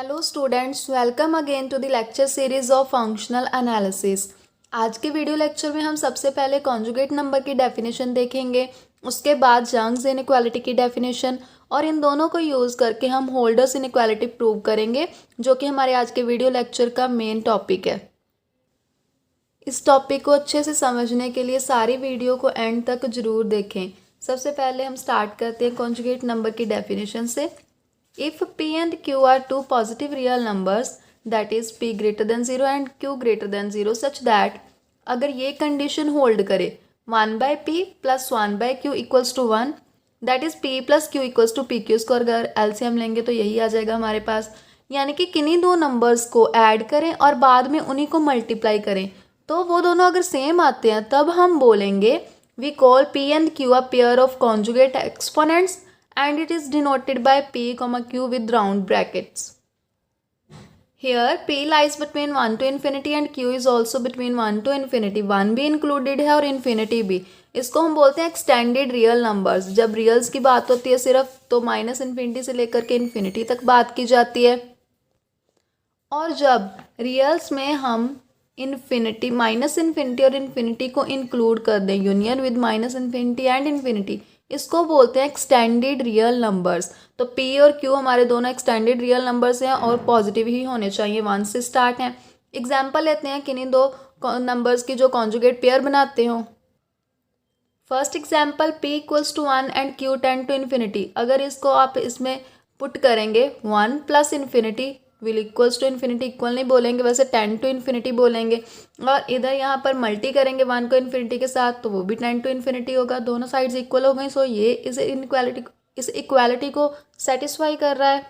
Hello students, welcome again to the lecture series of functional analysis. आज के video lecture में हम सबसे पहले कॉन्जुगेट नंबर की डेफिनेशन देखेंगे, उसके बाद यंग्स इनइक्वालिटी की डेफिनेशन और इन दोनों को यूज़ करके हम होल्डर्स इनइक्वालिटी प्रूव करेंगे, जो कि हमारे आज के वीडियो लेक्चर का मेन टॉपिक है। इस टॉपिक को अच्छे से समझने के लिए सारी वीडियो को एंड तक जरूर देखें। सबसे पहले हम स्टार्ट करते हैं कॉन्जुगेट नंबर की डेफिनेशन से। If P and Q are two positive real numbers, that is P greater than 0 and Q greater than 0 such that अगर ये कंडीशन होल्ड करे 1/P plus 1/Q equals to 1, that is P plus Q equals to PQ square. अगर LCM लेंगे तो यही आ जाएगा हमारे पास, यानी कि किन्हीं दो नंबर्स को ऐड करें और बाद में उन्हीं को मल्टीप्लाई करें, तो वो दोनों अगर सेम आते हैं तब हम बोलेंगे we call P and Q a pair of conjugate exponents and it is denoted by P, Q with round brackets. Here P lies between 1 to infinity and Q is also between 1 to infinity. 1 भी included है और infinity भी। इसको हम बोलते हैं extended real numbers। जब रियल्स की बात होती है सिर्फ, तो माइनस इन्फिनिटी से लेकर के इन्फिनिटी तक बात की जाती है, और जब रियल्स में हम इन्फिनिटी, माइनस इन्फिनिटी और इन्फिनिटी को इंक्लूड कर दें, union with minus infinity and infinity, इसको बोलते हैं एक्सटेंडेड रियल नंबर्स। तो P और Q हमारे दोनों एक्सटेंडेड रियल नंबर्स हैं और पॉजिटिव ही होने चाहिए, 1 से स्टार्ट हैं। एग्जाम्पल लेते हैं किन्हीं दो नंबर्स की जो कॉन्जुगेट पेयर बनाते हो। First example P equals to 1 and Q tend to infinity. अगर इसको आप इसमें पुट करेंगे 1 plus infinity will equals to infinity, equal नहीं बोलेंगे वैसे, 10 टू इन्फिनिटी बोलेंगे, और इधर यहाँ पर मल्टी करेंगे 1 को इन्फिनिटी के साथ तो वो भी 10 टू इन्फिनिटी होगा, दोनों साइड्स इक्वल हो गई। सो ये इस इक्वालिटी को सेटिस्फाई कर रहा है।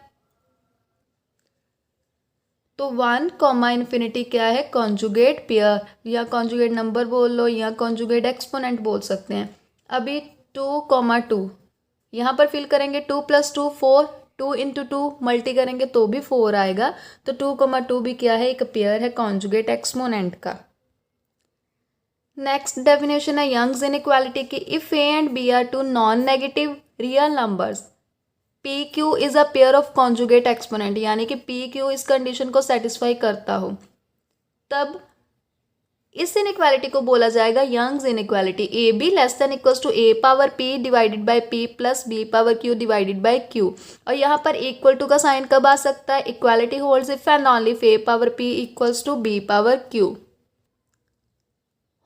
तो 1 कॉमा इन्फिनिटी क्या है? कॉन्जुगेट पेयर, या कॉन्जुगेट नंबर बोल लो या कॉन्जुगेट एक्सपोनेंट बोल सकते हैं। अभी 2, 2 यहाँ पर फिल करेंगे, 2 + 2 4, 2 × 2 मल्टी करेंगे तो भी 4 आएगा। तो 2, 2 भी क्या है? एक पेयर है कॉन्जुगेट एक्सपोनेंट का। नेक्स्ट डेफिनेशन है यंग्स इनइक्वालिटी की। If A and B are two non negative real numbers, PQ is a pair of conjugate exponent, यानी कि PQ इस कंडीशन को सेटिस्फाई करता हो, तब इस इनइक्वालिटी को बोला जाएगा Young's inequality. AB less than equals to A power P divided by P plus B power Q divided by Q। और यहाँ पर इक्वल टू का साइन कब आ सकता है? Equality holds if and only if A power P equals to B power Q।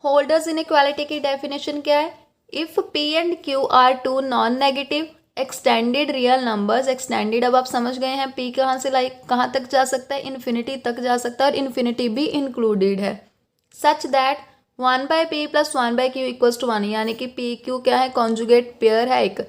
Holder's inequality की definition क्या है? If P and Q are two non negative extended real numbers. Extended अब आप समझ गए हैं, P कहाँ से कहाँ तक जा सकता है? इन्फिनिटी तक जा सकता है, और इन्फिनिटी भी इंक्लूडेड है। Such that 1/P plus 1/Q equals to 1, यानी कि PQ क्या है? कॉन्जुगेट पेयर है एक।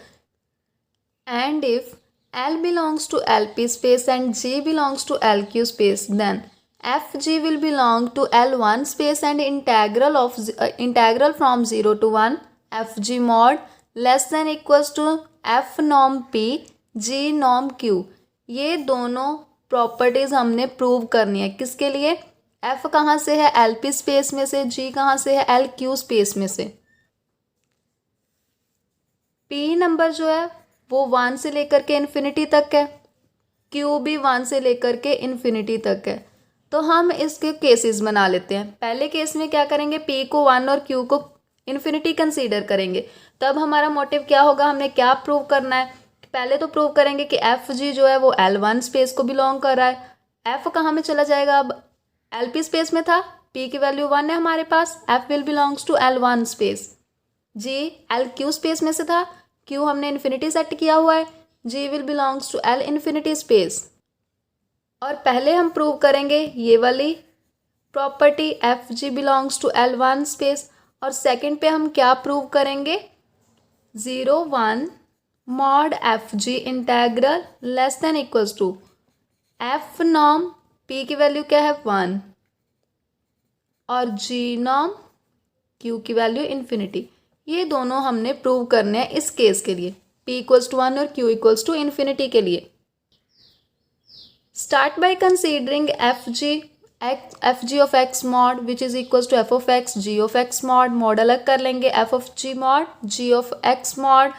And if L belongs to LP space and G belongs to LQ space, then FG will belong to L1 space and integral from 0 to 1 FG mod less than equals to F norm P G norm Q। ये दोनों properties हमने prove करनी है। किसके लिए? F कहाँ से है? LP स्पेस में से। G कहाँ से है? LQ स्पेस में से। P नंबर जो है वो 1 से लेकर के इन्फिनिटी तक है, Q भी 1 से लेकर के इन्फिनिटी तक है। तो हम इसके केसेस बना लेते हैं। पहले केस में क्या करेंगे? P को 1 और Q को इन्फिनिटी कंसीडर करेंगे। तब हमारा मोटिव क्या होगा? हमने क्या प्रूव करना है? पहले तो प्रूव करेंगे कि FG जो है वो L1 स्पेस को बिलोंग कर रहा है। F कहाँ में चला जाएगा? अब LP स्पेस में था, P की वैल्यू 1 है हमारे पास, F will belongs to L1 space. G LQ space में से था, Q हमने इन्फिनिटी सेट किया हुआ है, G will belongs to L infinity space. और पहले हम प्रूव करेंगे ये वाली property FG belongs to L1 space, और सेकंड पे हम क्या प्रूव करेंगे? 0 1 mod FG integral less than equals to F norm P की वैल्यू क्या है? 1, और G नॉर्म Q की वैल्यू इन्फिनिटी। ये दोनों हमने प्रूव करने हैं इस केस के लिए, P इक्वल्स टू 1 और Q इक्वल्स टू इन्फिनिटी के लिए। Start by considering fg of x mod which is equals to f of x g of x mod। Mod अलग कर लेंगे, f of g mod g of x mod।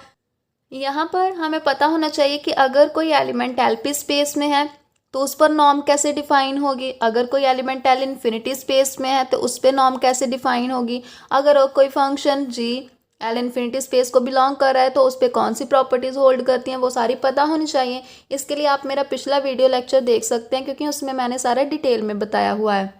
यहाँ पर हमें पता होना चाहिए कि अगर कोई एलिमेंट LP स्पेस में है तो उस पर नॉर्म कैसे डिफाइन होगी। अगर कोई एलिमेंट एल इन्फिनिटी स्पेस में है तो उस पर नॉर्म कैसे डिफाइन होगी। अगर कोई function G L infinity space को बिलोंग कर रहा है तो उस पर कौन सी प्रॉपर्टीज होल्ड करती हैं, वो सारी पता होनी चाहिए। इसके लिए आप मेरा पिछला वीडियो लेक्चर देख सकते हैं, क्योंकि उसमें मैंने सारा डिटेल में बताया हुआ है।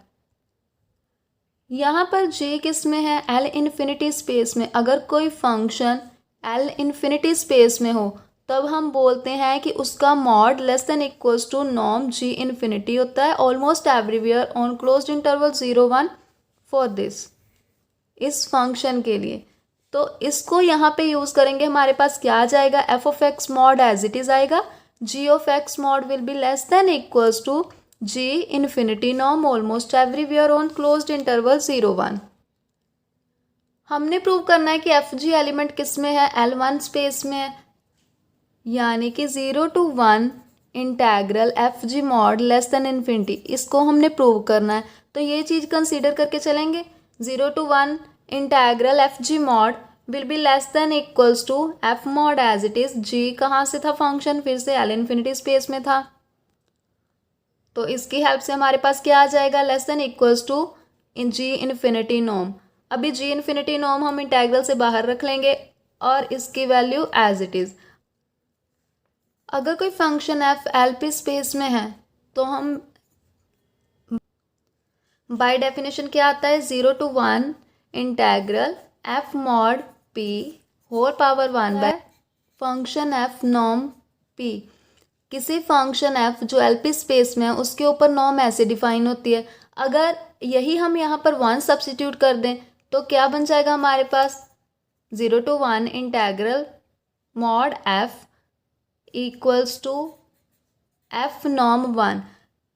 यहाँ पर जे किस में है, एल इन्फिनिटी स्पेस में। अगर कोई फंक्शन एल इन्फिनिटी स्पेस में हो तब हम बोलते हैं कि उसका mod less than equals to norm G infinity होता है almost everywhere on closed interval 0 1 for this, इस फंक्शन के लिए। तो इसको यहाँ पे यूज़ करेंगे, हमारे पास क्या आ जाएगा, F of X mod as it is आएगा, G of X mod will be less than equals to G infinity norm almost everywhere on closed interval 0 1। हमने प्रूव करना है कि एफ जी एलिमेंट किस में है, L1 स्पेस में है, यानी कि 0 to 1 integral F G mod less than infinity, इसको हमने प्रूव करना है। तो ये चीज़ कंसीडर करके चलेंगे, 0 to 1 integral F G mod will be less than equals to F mod as it is. G कहाँ से था फंक्शन, फिर से एल इन्फिनिटी स्पेस में था, तो इसकी हेल्प से हमारे पास क्या आ जाएगा, less than equals to in G infinity norm. अभी जी इन्फिनिटी नॉर्म हम इंटेग्रल से बाहर रख लेंगे और इसकी वैल्यू एज इट इज़। अगर कोई function F L P space में है तो हम बाय डेफिनेशन क्या आता है, 0 to 1 integral F mod P whole power 1 by function F norm P. किसी फंक्शन एफ जो एल पी स्पेस में है उसके ऊपर नॉर्म ऐसे डिफाइन होती है। अगर यही हम यहाँ पर 1 सब्सिट्यूट कर दें तो क्या बन जाएगा हमारे पास, 0 to 1 integral mod F equals to F norm 1,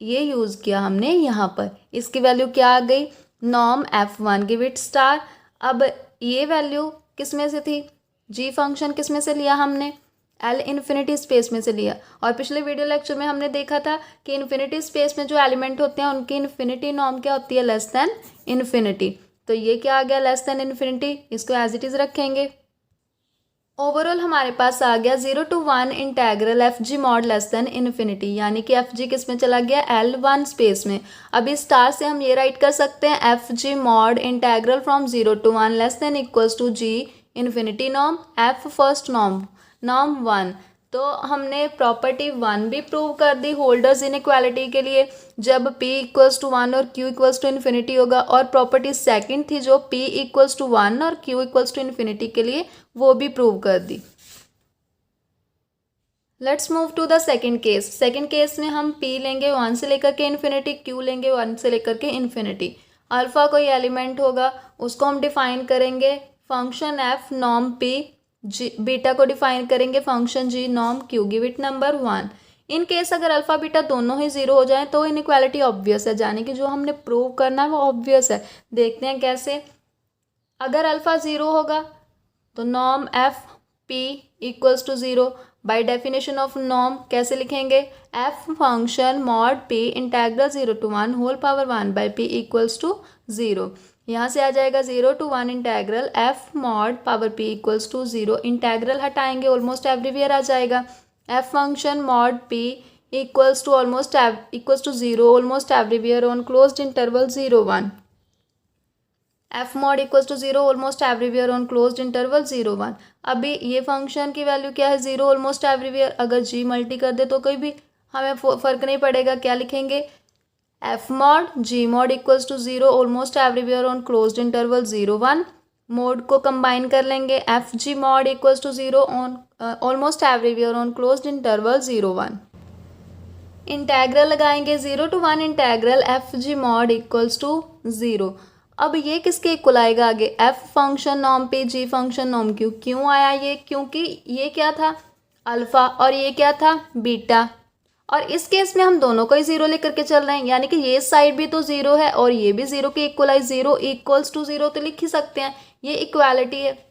ये यूज़ किया हमने यहाँ पर। इसकी वैल्यू क्या आ गई, norm f1 give it star. अब ये वैल्यू किस में से थी, जी फंक्शन किस में से लिया हमने, एल इन्फिनिटी स्पेस में से लिया। और पिछले वीडियो लेक्चर में हमने देखा था कि इन्फिनिटी स्पेस में जो एलिमेंट होते हैं उनकी इन्फिनिटी नॉर्म क्या होती है, लेस देन इन्फिनिटी। तो ये क्या आ गया, लेस देन इन्फिनिटी, इसको एज इट इज़ रखेंगे। ओवरऑल हमारे पास आ गया 0 to 1 integral F G mod less than infinity, यानी कि एफ जी किस में चला गया, L1 स्पेस में। अभी स्टार से हम ये राइट कर सकते हैं, F G mod integral from 0 to 1 less than equals to G infinity norm F first norm 1। तो हमने प्रॉपर्टी 1 भी प्रूव कर दी होल्डर्स इनइक्वालिटी के लिए, जब p इक्वल्स टू 1 और q इक्वल्स टू इन्फिनिटी होगा। और प्रॉपर्टी सेकंड थी जो p इक्वल्स टू 1 और q इक्वल्स टू इन्फिनिटी के लिए, वो भी प्रूव कर दी। Let's move to the second case. Second case में हम p लेंगे 1 से लेकर के इन्फिनिटी, q लेंगे 1 से लेकर के इन्फिनिटी। अल्फा कोई एलिमेंट होगा, उसको हम डिफाइन करेंगे function f norm p, G beta को डिफाइन करेंगे function G norm Q, give it number 1। In case अगर अल्फा बीटा दोनों ही 0 हो जाए तो इनइक्वालिटी ऑब्वियस है, यानी कि जो हमने प्रूव करना है वो ऑब्वियस है। देखते हैं कैसे। अगर अल्फा 0 होगा तो norm F P equals to 0। By definition of norm कैसे लिखेंगे, F function mod P integral 0 to 1 whole power 1 by P equals to 0। यहाँ से आ जाएगा 0 to 1 integral F mod power P equals to 0। Integral हटाएंगे almost everywhere आ जाएगा, F function mod P equals to equals to 0 almost everywhere on closed interval 0 1। F mod equals to 0 almost everywhere on closed interval 0 1। अभी ये function की value क्या है, 0 almost everywhere. अगर जी multi कर दे तो कोई भी हमें फ़र्क नहीं पड़ेगा, क्या लिखेंगे, F mod G mod equals to 0 almost everywhere on closed interval 0 1। Mod को कंबाइन कर लेंगे, F G mod equals to 0 on almost everywhere on closed interval 0 1। Integral लगाएंगे 0 to 1 integral F G mod equals to 0। अब ये किसके equal आएगा आगे, F function norm पे जी फंक्शन नॉर्म क्यू। क्यों आया ये, क्योंकि ये क्या था, अल्फा, और ये क्या था, बीटा। और इस केस में हम दोनों को ही 0 लेकर के चल रहे हैं, यानी कि ये साइड भी तो 0 है और ये भी 0 के इक्वल है। 0 इक्वल्स टू 0 तो लिख ही सकते हैं, ये इक्वालिटी है।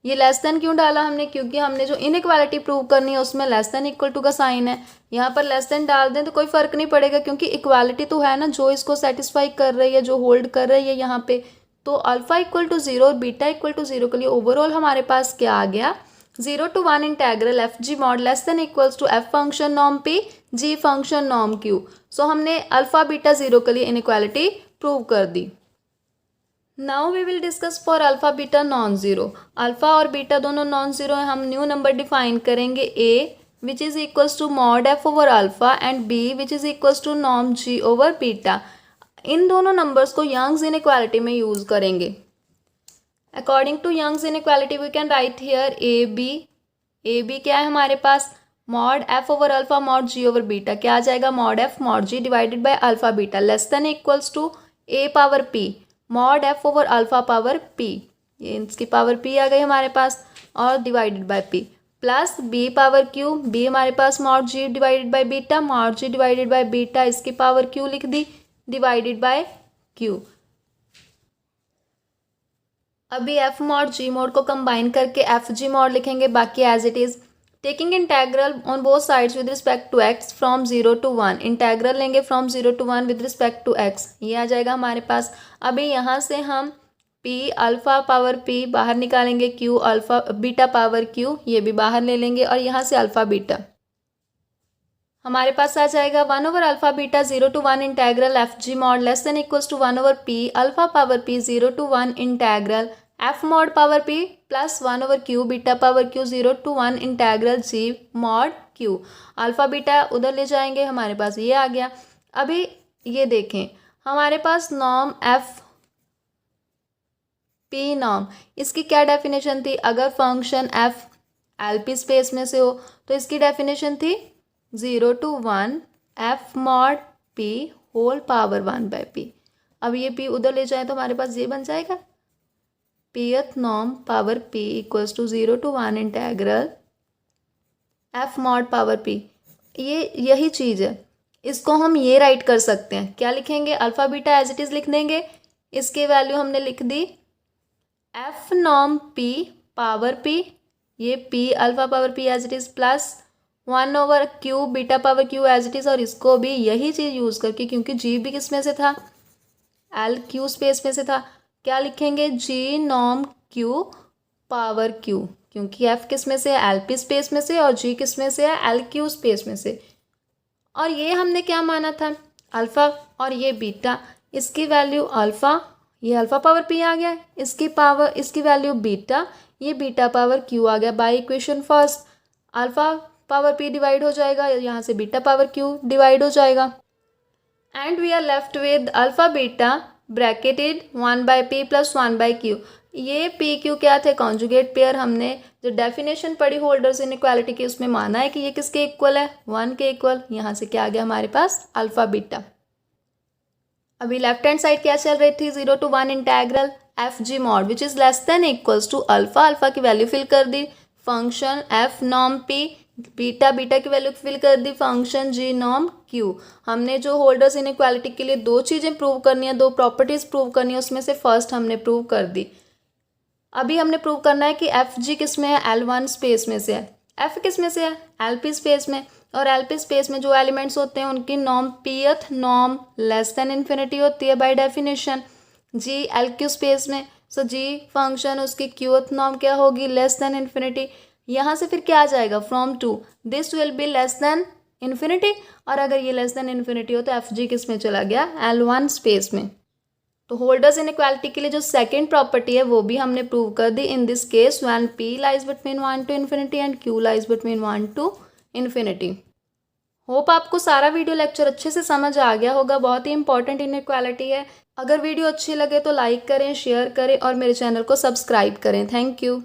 ये लेस देन क्यों डाला हमने, क्योंकि हमने जो इनइक्वालिटी प्रूव करनी है उसमें लेस देन इक्वल टू का साइन है। यहाँ पर लेस देन डाल दें तो कोई फर्क नहीं पड़ेगा, क्योंकि इक्वालिटी तो है ना जो इसको सेटिस्फाई कर रही है, जो होल्ड कर रही है यहाँ पे। तो अल्फा इक्वल टू 0 और बीटा इक्वल टू 0 के लिए ओवरऑल हमारे पास क्या आ गया, 0 to 1 integral F G mod less than equals to F function norm पे G function norm Q. So हमने अल्फा बीटा ज़ीरो के लिए इनइक्वालिटी प्रूव कर दी। Now we will discuss for alpha beta non zero. Alpha और beta दोनों non zero हैं। हम न्यू नंबर डिफाइन करेंगे A which is equals to mod F over alpha and B which is equals to norm G over beta. इन दोनों numbers को Young's inequality में use करेंगे। According to Young's inequality we can write here A B क्या है हमारे पास, mod F over alpha mod G over beta. क्या आ जाएगा, mod F mod G divided by alpha beta less than equals to A power P mod F over alpha power P, ये इसकी power P आ गई हमारे पास, और divided by P plus B power Q, B हमारे पास mod G divided by beta mod G divided by beta, इसकी पावर क्यू लिख दी डिवाइडेड बाय क्यू। अभी एफ मॉड जी मॉड को कंबाइन करके एफ जी मॉड लिखेंगे, बाकी as it is. Taking integral on both sides with respect to X from 0 to 1, integral लेंगे from 0 to 1 with respect to X, ये आ जाएगा हमारे पास। अभी यहाँ से हम पी अल्फा पावर पी बाहर निकालेंगे, Q alpha beta power Q ये भी बाहर ले लेंगे, और यहाँ से अल्फा बीटा हमारे पास आ जाएगा 1 over alpha beta 0 to 1 integral F G mod less than equals to 1 over P alpha power P 0 to 1 integral F mod power P plus 1 over Q beta power Q 0 to 1 integral G mod Q. Alpha beta उधर ले जाएंगे, हमारे पास ये आ गया। अभी ये देखें हमारे पास नॉर्म एफ पी नॉर्म, इसकी क्या डेफिनेशन थी, अगर फंक्शन एफ एलपी स्पेस में से हो तो इसकी डेफिनेशन थी 0 to 1 F mod P whole power 1 by P. अब ये पी उधर ले जाए तो हमारे पास ये बन जाएगा pth norm power P equals to 0 to 1 integral F mod power P. ये यही चीज़ है, इसको हम ये राइट कर सकते हैं। क्या लिखेंगे, alpha beta as it is लिख देंगे, इसकी वैल्यू हमने लिख दी F norm P power P, ये P alpha power P as it is plus 1 over Q beta power Q as it is, और इसको भी यही चीज़ यूज़ करके, क्योंकि जी भी किस में से था, एल क्यू स्पेस में से था, क्या लिखेंगे जी नॉर्म क्यू पावर क्यू, क्योंकि एफ किस में से है, एल पी स्पेस में से, और जी किस में से है, एल क्यू स्पेस में से। और ये हमने क्या माना था, अल्फ़ा, और ये बीटा, इसकी वैल्यू अल्फ़ा, ये अल्फ़ा पावर पी आ गया, इसकी पावर इसकी वैल्यू बीटा, ये बीटा पावर क्यू आ गया। By equation first alpha power P divide हो जाएगा, यहाँ से बीटा पावर क्यू डिवाइड हो जाएगा, and we are left with alpha beta bracketed 1 by P plus 1 by Q. ये पी क्यू क्या थे, कॉन्जुगेट पेयर। हमने जो डेफिनेशन पढ़ी होल्डर्स इनइक्वालिटी की उसमें माना है कि ये किसके इक्वल है, 1 के इक्वल। यहाँ से क्या आ गया हमारे पास, अल्फ़ा बीटा। अभी लेफ्ट हैंड साइड क्या चल रही थी, 0 to 1 integral F G mod which is less than equals to alpha, alpha की वैल्यू फिल कर दी, function F norm P beta, beta की वैल्यू फिल कर दी, फंक्शन जी नॉर्म क्यू। हमने जो होल्डर्स इनइक्वालिटी के लिए दो चीज़ें प्रूव करनी है, दो प्रॉपर्टीज़ प्रूव करनी है, उसमें से फर्स्ट हमने प्रूव कर दी। अभी हमने प्रूव करना है कि एफ जी किस में है, L1 स्पेस में से है, एफ किस में से है, LP स्पेस में, और LP स्पेस में जो एलिमेंट्स होते हैं उनकी norm pth norm less than infinity होती है by definition. G LQ space में, सो जी फंक्शन उसकी क्यूथ नॉर्म क्या होगी, लेस देन इन्फिनिटी। यहाँ से फिर क्या आ जाएगा, from to this will be less than infinity, और अगर ये लेस देन इन्फिनिटी हो तो एफ जी किस में चला गया, L1 स्पेस में। तो होल्डर्स इनइक्वालिटी के लिए जो सेकंड प्रॉपर्टी है वो भी हमने प्रूव कर दी। In this case when p lies between 1 to infinity and q lies between 1 to infinity। Hope आपको सारा वीडियो लेक्चर अच्छे से समझ आ गया होगा, बहुत ही इंपॉर्टेंट इनइक्वालिटी है। अगर वीडियो अच्छी लगे तो लाइक करें, शेयर करें और मेरे चैनल को सब्सक्राइब करें। Thank you.